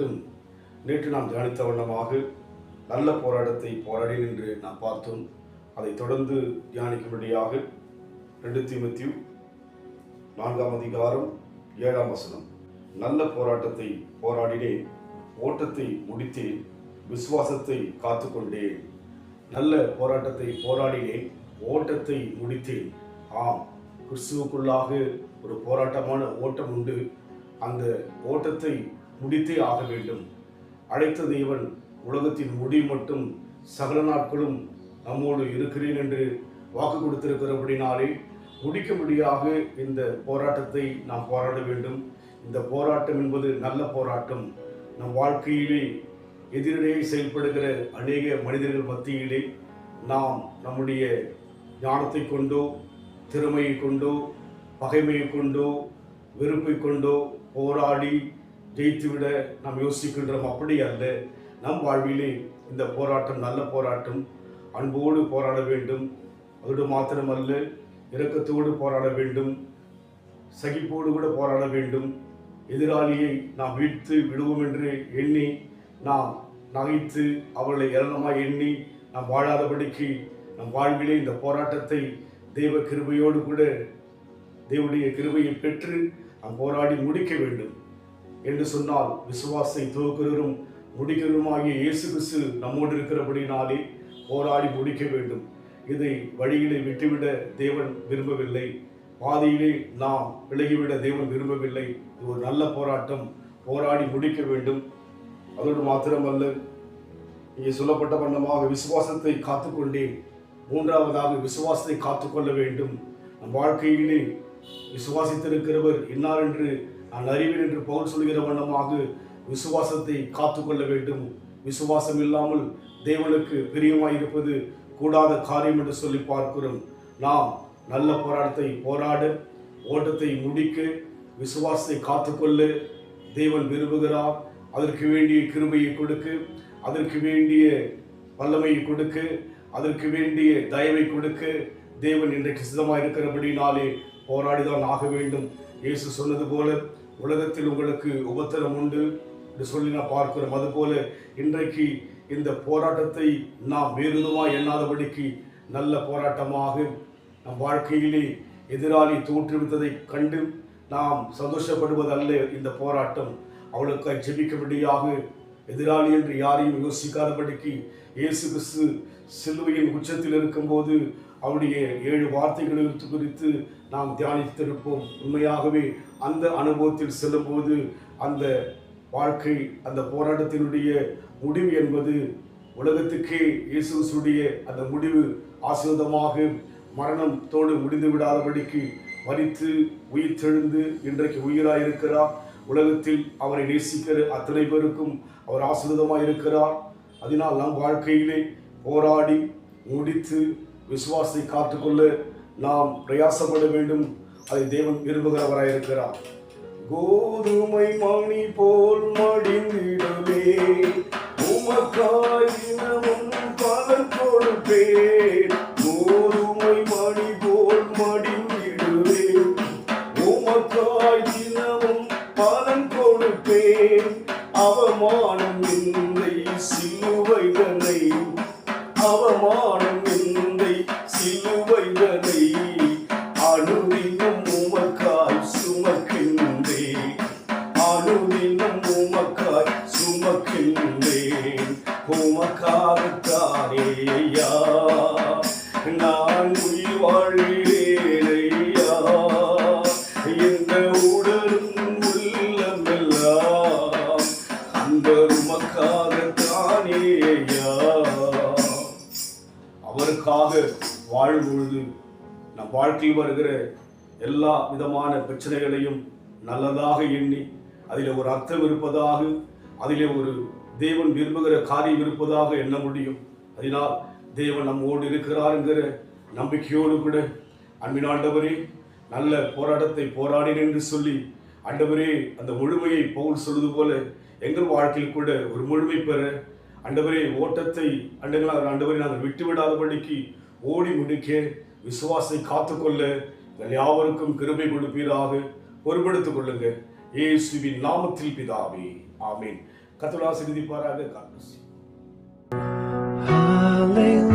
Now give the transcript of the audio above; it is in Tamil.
மட்டும் நேற்று நாம் தியானித்த வண்ணமாக நல்ல போராட்டத்தை போராடினேன் என்று நாம் பார்த்தோம். அதை தொடர்ந்து தியானிக்கும்படியாக 2 தீமோத்தேயு 4ஆம் அதிகாரம் 7ஆம் வசனம். நல்ல போராட்டத்தை போராடினேன், ஓட்டத்தை முடித்தேன், விசுவாசத்தை காத்துக்கொண்டேன். நல்ல போராட்டத்தை போராடினேன், ஓட்டத்தை முடித்தேன். ஆம், கிறிஸ்துவுக்குள்ளாக ஒரு போராட்டமான ஓட்டம் உண்டு. அந்த ஓட்டத்தை முடித்தே ஆக வேண்டும். அழைத்த தேவன் உலகத்தின் முடிவு மட்டும் சகல நாட்களும் நம்மோடு இருக்கிறேன் என்று வாக்கு கொடுத்திருக்கிறபடினாலே முடிக்கும்படியாக இந்த போராட்டத்தை நாம் போராட வேண்டும். இந்த போராட்டம் என்பது நல்ல போராட்டம். நம் வாழ்க்கையிலே எதிரிலே செயல்படுகிற அநேக மனிதர்கள் மத்தியிலே நாம் நம்முடைய ஞானத்தை கொண்டோ, திறமையை கொண்டோ, பகைமையை கொண்டோ, வெறுப்பை கொண்டோ போராடி ஜெயித்துவிட நாம் யோசிக்கின்றோம். அப்படி அல்ல. நம் வாழ்விலே இந்த போராட்டம் நல்ல போராட்டம். அன்போடு போராட வேண்டும். அதோடு மாத்திரமல்ல, இரக்கத்தோடு போராட வேண்டும். சகிப்போடு கூட போராட வேண்டும். எதிராளியை நாம் வீழ்த்து விடுவோம் என்று எண்ணி நாம் நகைத்து அவர்களை ஏளனமாக எண்ணி நாம் வாழாதபடிக்கு நம் வாழ்விலே இந்த போராட்டத்தை தெய்வ கிருபையோடு கூட தேவனுடைய கிருபையை பெற்று நாம் போராடி முடிக்க வேண்டும். என்று சொன்னால் விசுவாசத்தை துவக்கிறவரும் முடிக்கிறவருமாகிய இயேசு கிறிஸ்து நம்மோடு இருக்கிறபடினாலே போராடி முடிக்க வேண்டும். இதை வழியிலே விட்டுவிட தேவன் விரும்பவில்லை. பாதையிலே நாம் விலகிவிட தேவன் விரும்பவில்லை. இது ஒரு நல்ல போராட்டம். போராடி முடிக்க வேண்டும். அதோடு மாத்திரமல்ல, இங்கே சொல்லப்பட்ட வண்ணமாக விசுவாசத்தை காத்துக்கொண்டேன். மூன்றாவதாக விசுவாசத்தை காத்துக்கொள்ள வேண்டும். நம் வாழ்க்கையிலே விசுவாசித்திருக்கிறவர் இன்னார் என்று நான் அறிவேன் என்று பவுல் சொல்கிற வண்ணமாக விசுவாசத்தை காத்துக்கொள்ள வேண்டும். விசுவாசம் இல்லாமல் தேவனுக்கு பிரியமாயிருப்பது கூடாத காரியம் என்று சொல்லி பார்க்கிறோம். நாம் நல்ல போராட்டத்தை போராட, ஓட்டத்தை முடிக்க, விசுவாசத்தை காத்துக்கொள்ள தேவன் விரும்புகிறார். அதற்கு வேண்டிய கிருபையை கொடுக்க, அதற்கு வேண்டிய வல்லமையை கொடுக்க, அதற்கு வேண்டிய தயவை கொடுக்க தேவன் இன்றைக்கு சித்தமாக இருக்கிறபடினாலே போராடிதான் ஆக வேண்டும். இயேசு சொன்னது போல உலகத்தில் உங்களுக்கு உபத்திரம் உண்டு என்று சொல்லி நான் பார்க்கிறோம். அதுபோல இன்றைக்கு இந்த போராட்டத்தை நாம் வேறுதுமாக எண்ணாதபடிக்கு நல்ல போராட்டமாக நம் வாழ்க்கையிலே எதிராளி தோற்றுவித்ததை கண்டு நாம் சந்தோஷப்படுவதல்ல இந்த போராட்டம். அவளுக்கு ஜெபிக்கும்படியாக எதிராளி என்று யாரையும் யோசிக்காதபடிக்கு இயேசு கிறிஸ்து சிலுவையின் உச்சத்தில் இருக்கும்போது அவருடைய 7 வார்த்தைகளை குறித்து நாம் தியானித்திருப்போம். உண்மையாகவே அந்த அனுபவத்தில் செல்லும்போது அந்த வாழ்க்கை, அந்த போராட்டத்தினுடைய முடிவு என்பது உலகத்துக்கே இயேசுடைய அந்த முடிவு ஆசீர்வாதமாக மரணத்தோடு முடிந்து விடாதபடிக்கு மரித்து உயிர்த்தெழுந்து இன்றைக்கு உயிராயிருக்கிறார். உலகத்தில் அவரை நேசிக்கிற அத்தனை பேருக்கும் அவர் ஆசீர்வாதமாக இருக்கிறார். அதனால் நம் வாழ்க்கையிலே போராடி முடித்து விசுவாசத்தை காத்துக்கொள்ள நாம் பிரயாசப்பட வேண்டும். அதை தேவன் விரும்புகிறவராயிருக்கிறார். கோதுமை மணி போல் மடிந்திடுவே, உமக்காய் தினமும் பலன் கொடுப்பேன். கோதுமை மணி போல் மடிந்திடுவே, உமக்காய் தினமும் பலன் கொடுப்பேன். அவமானம் இல்லை சிலுவைதனை, அவமானம் இல்லை சிலுவைதனை அனுதினம் உமக்காய் சுமக்கின்றேன், அனுதினம் உமக்காய் சுமக்கின்றேன். உமக்காகத்தானே ஐயா நான் உயிர் வாழ்கிறேன் ஐயா, எந்த உடலும் உள்ளமெல்லாம் அந்த உமக்காகத்தானே ஐயா. அவருக்காக வாழும்பொழுது நம் வாழ்க்கையில் வருகிற எல்லா விதமான பிரச்சனைகளையும் நல்லதாக எண்ணி அதில் ஒரு அர்த்தம் இருப்பதாக, அதிலே ஒரு தேவன் விரும்புகிற காரியம் இருப்பதாக எண்ண முடியும். அதனால் தேவன் நம்மோடு இருக்கிறார் என்கிற நம்பிக்கையோடு கூட அன்பின் ஆண்டவரே நல்ல போராட்டத்தை போராடினேன் என்று சொல்லி ஆண்டவரே அந்த முழுமையை பவுல் சொல்வது போல எங்கள் வாழ்க்கையில் கூட ஒரு முழுமை பெற ஆண்டவரே ஓட்டத்தை ஆண்டவரே நாங்கள் விட்டுவிடாதபடிக்கு ஓடி முடிக்க விசுவாசத்தை காத்துக்கொள்ள யாவருக்கும் கிருபை கொடுப்பீராக. பொறுப்படுத்திக் கொள்ளுங்க. இயேசுவின் நாமத்தில் பிதாவே, ஆமீன். கர்த்தர் ஆசீர்வதிப்பாராக. God bless you. Hallelujah.